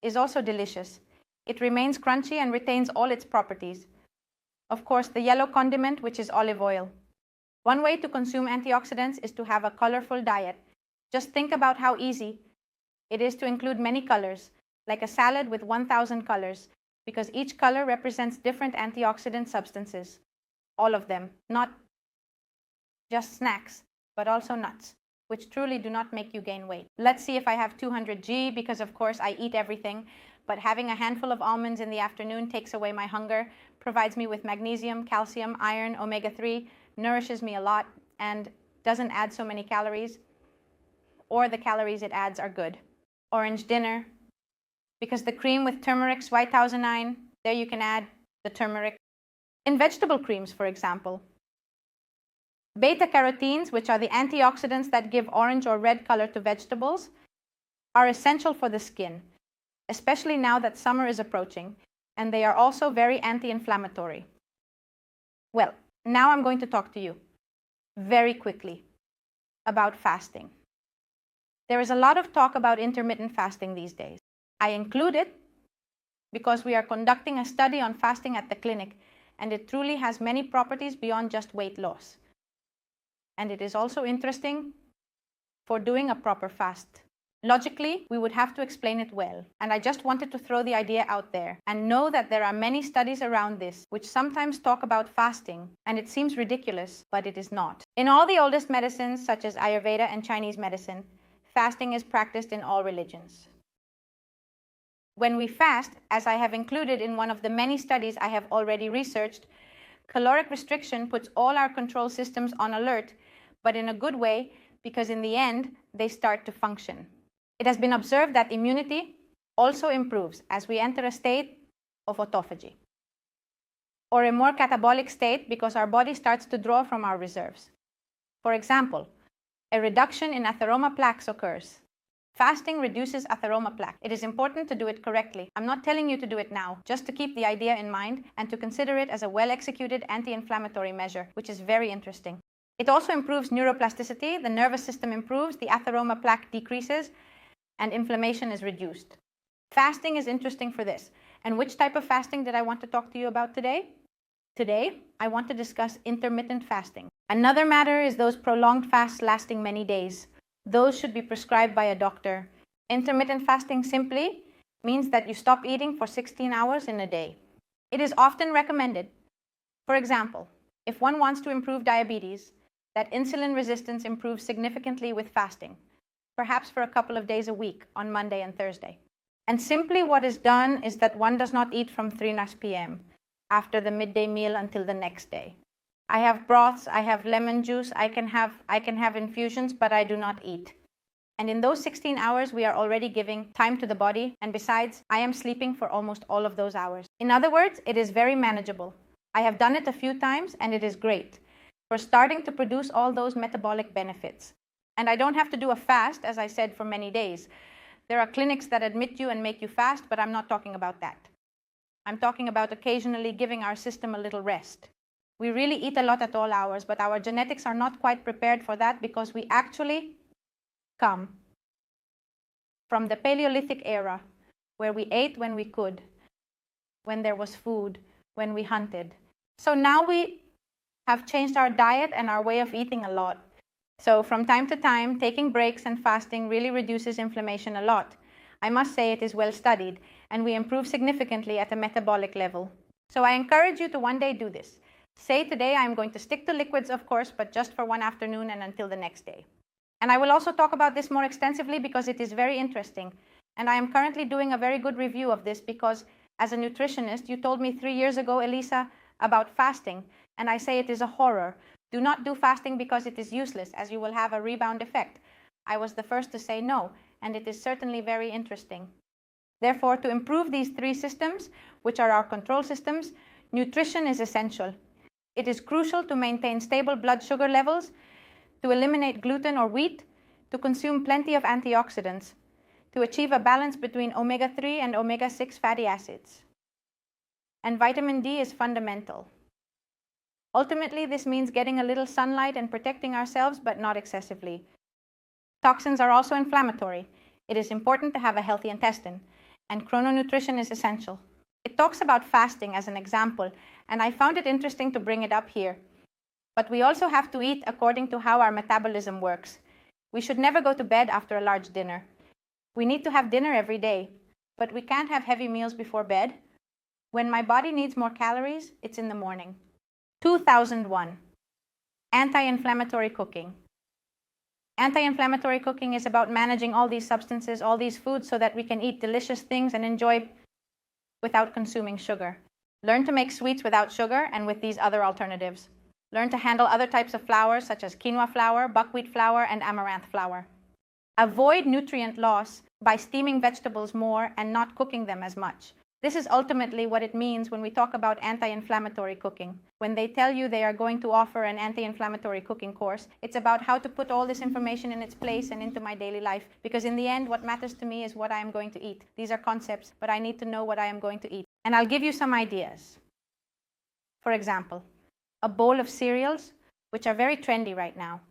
is also delicious. It remains crunchy and retains all its properties. Of course, the yellow condiment, which is olive oil. One way to consume antioxidants is to have a colorful diet. Just think about how easy it is to include many colors, like a salad with 1,000 colors, because each color represents different antioxidant substances. All of them, not just snacks, but also nuts, which truly do not make you gain weight. Let's see if I have 200 G, because of course I eat everything, but having a handful of almonds in the afternoon takes away my hunger, provides me with magnesium, calcium, iron, omega-3, nourishes me a lot, and doesn't add so many calories, or the calories it adds are good. Orange dinner, because the cream with turmeric, white-thousand-nine, there you can add the turmeric. In vegetable creams, for example. Beta-carotenes, which are the antioxidants that give orange or red color to vegetables, are essential for the skin, especially now that summer is approaching, and they are also very anti-inflammatory. Well, now I'm going to talk to you very quickly about fasting. There is a lot of talk about intermittent fasting these days. I include it because we are conducting a study on fasting at the clinic, and it truly has many properties beyond just weight loss. And it is also interesting for doing a proper fast. Logically, we would have to explain it well, and I just wanted to throw the idea out there and know that there are many studies around this which sometimes talk about fasting, and it seems ridiculous, but it is not. In all the oldest medicines, such as Ayurveda and Chinese medicine, fasting is practiced in all religions. When we fast, as I have included in one of the many studies I have already researched, caloric restriction puts all our control systems on alert, but in a good way, because in the end, they start to function. It has been observed that immunity also improves as we enter a state of autophagy, or a more catabolic state because our body starts to draw from our reserves. For example, a reduction in atheroma plaques occurs. Fasting reduces atheroma plaque. It is important to do it correctly. I'm not telling you to do it now, just to keep the idea in mind and to consider it as a well-executed anti-inflammatory measure, which is very interesting. It also improves neuroplasticity, the nervous system improves, the atheroma plaque decreases, and inflammation is reduced. Fasting is interesting for this. And which type of fasting did I want to talk to you about today? Today, I want to discuss intermittent fasting. Another matter is those prolonged fasts lasting many days. Those should be prescribed by a doctor. Intermittent fasting simply means that you stop eating for 16 hours in a day. It is often recommended, for example, if one wants to improve diabetes, that insulin resistance improves significantly with fasting, perhaps for a couple of days a week on Monday and Thursday. And simply what is done is that one does not eat from 3 p.m. after the midday meal until the next day. I have broths, I have lemon juice, I can have infusions, but I do not eat. And in those 16 hours, we are already giving time to the body, and besides, I am sleeping for almost all of those hours. In other words, it is very manageable. I have done it a few times, and it is great for starting to produce all those metabolic benefits. And I don't have to do a fast, as I said, for many days. There are clinics that admit you and make you fast, but I'm not talking about that. I'm talking about occasionally giving our system a little rest. We really eat a lot at all hours, but our genetics are not quite prepared for that because we actually come from the Paleolithic era, where we ate when we could, when there was food, when we hunted. So now we have changed our diet and our way of eating a lot. So from time to time, taking breaks and fasting really reduces inflammation a lot. I must say it is well studied, and we improve significantly at a metabolic level. So I encourage you to one day do this. Say today I'm going to stick to liquids, of course, but just for one afternoon and until the next day. And I will also talk about this more extensively because it is very interesting. And I am currently doing a very good review of this because as a nutritionist, you told me 3 years ago, Elisa, about fasting. And I say it is a horror. Do not do fasting because it is useless, as you will have a rebound effect. I was the first to say no, and it is certainly very interesting. Therefore, to improve these 3 systems, which are our control systems, nutrition is essential. It is crucial to maintain stable blood sugar levels, to eliminate gluten or wheat, to consume plenty of antioxidants, to achieve a balance between omega-3 and omega-6 fatty acids. And vitamin D is fundamental. Ultimately, this means getting a little sunlight and protecting ourselves, but not excessively. Toxins are also inflammatory. It is important to have a healthy intestine, and chrononutrition is essential. It talks about fasting as an example, and I found it interesting to bring it up here. But we also have to eat according to how our metabolism works. We should never go to bed after a large dinner. We need to have dinner every day, but we can't have heavy meals before bed. When my body needs more calories, it's in the morning. 2001. Anti-inflammatory cooking. Anti-inflammatory cooking is about managing all these substances, all these foods, so that we can eat delicious things and enjoy without consuming sugar. Learn to make sweets without sugar and with these other alternatives. Learn to handle other types of flours such as quinoa flour, buckwheat flour, and amaranth flour. Avoid nutrient loss by steaming vegetables more and not cooking them as much. This is ultimately what it means when we talk about anti-inflammatory cooking. When they tell you they are going to offer an anti-inflammatory cooking course, it's about how to put all this information in its place and into my daily life, because in the end, what matters to me is what I am going to eat. These are concepts, but I need to know what I am going to eat. And I'll give you some ideas. For example, a bowl of cereals, which are very trendy right now.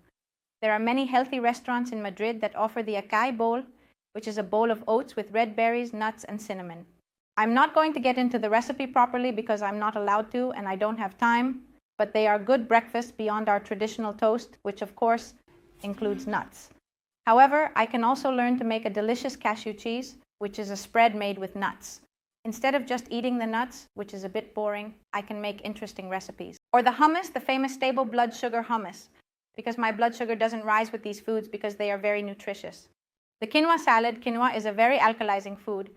There are many healthy restaurants in Madrid that offer the acai bowl, which is a bowl of oats with red berries, nuts, and cinnamon. I'm not going to get into the recipe properly because I'm not allowed to and I don't have time, but they are good breakfast beyond our traditional toast, which of course includes nuts. However, I can also learn to make a delicious cashew cheese, which is a spread made with nuts. Instead of just eating the nuts, which is a bit boring, I can make interesting recipes. Or the hummus, the famous stable blood sugar hummus, because my blood sugar doesn't rise with these foods because they are very nutritious. The quinoa salad, quinoa is a very alkalizing food,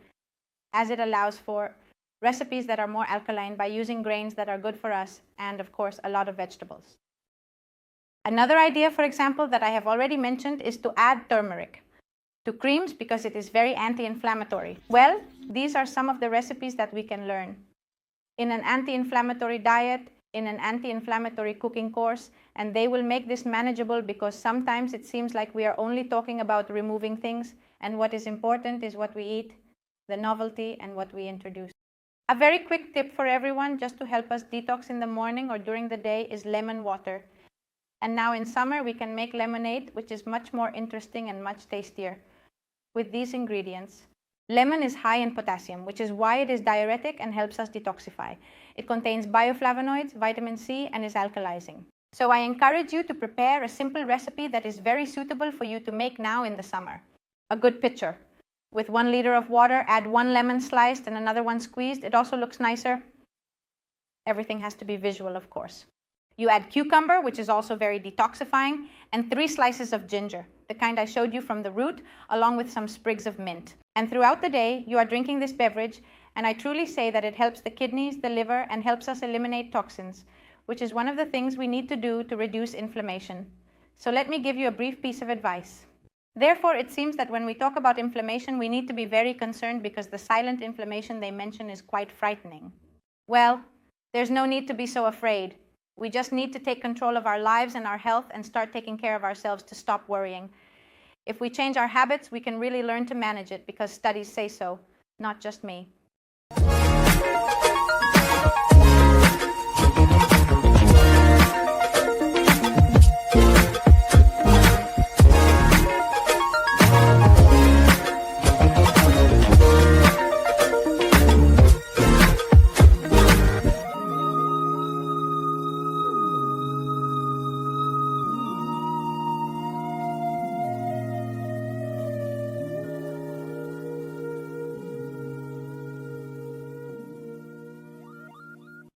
as it allows for recipes that are more alkaline by using grains that are good for us and, of course, a lot of vegetables. Another idea, for example, that I have already mentioned is to add turmeric to creams because it is very anti-inflammatory. Well, these are some of the recipes that we can learn in an anti-inflammatory diet, in an anti-inflammatory cooking course, and they will make this manageable because sometimes it seems like we are only talking about removing things, and what is important is what we eat, the novelty, and what we introduce. A very quick tip for everyone just to help us detox in the morning or during the day is lemon water. And now in summer we can make lemonade, which is much more interesting and much tastier with these ingredients. Lemon is high in potassium, which is why it is diuretic and helps us detoxify. It contains bioflavonoids, vitamin C, and is alkalizing. So I encourage you to prepare a simple recipe that is very suitable for you to make now in the summer. A good pitcher. With 1 liter of water, add 1 lemon sliced and another one squeezed. It also looks nicer. Everything has to be visual, of course. You add cucumber, which is also very detoxifying, and 3 slices of ginger, the kind I showed you from the root, along with some sprigs of mint. And throughout the day, you are drinking this beverage, and I truly say that it helps the kidneys, the liver, and helps us eliminate toxins, which is one of the things we need to do to reduce inflammation. So let me give you a brief piece of advice. Therefore, it seems that when we talk about inflammation, we need to be very concerned because the silent inflammation they mention is quite frightening. Well, there's no need to be so afraid. We just need to take control of our lives and our health and start taking care of ourselves to stop worrying. If we change our habits, we can really learn to manage it because studies say so, not just me.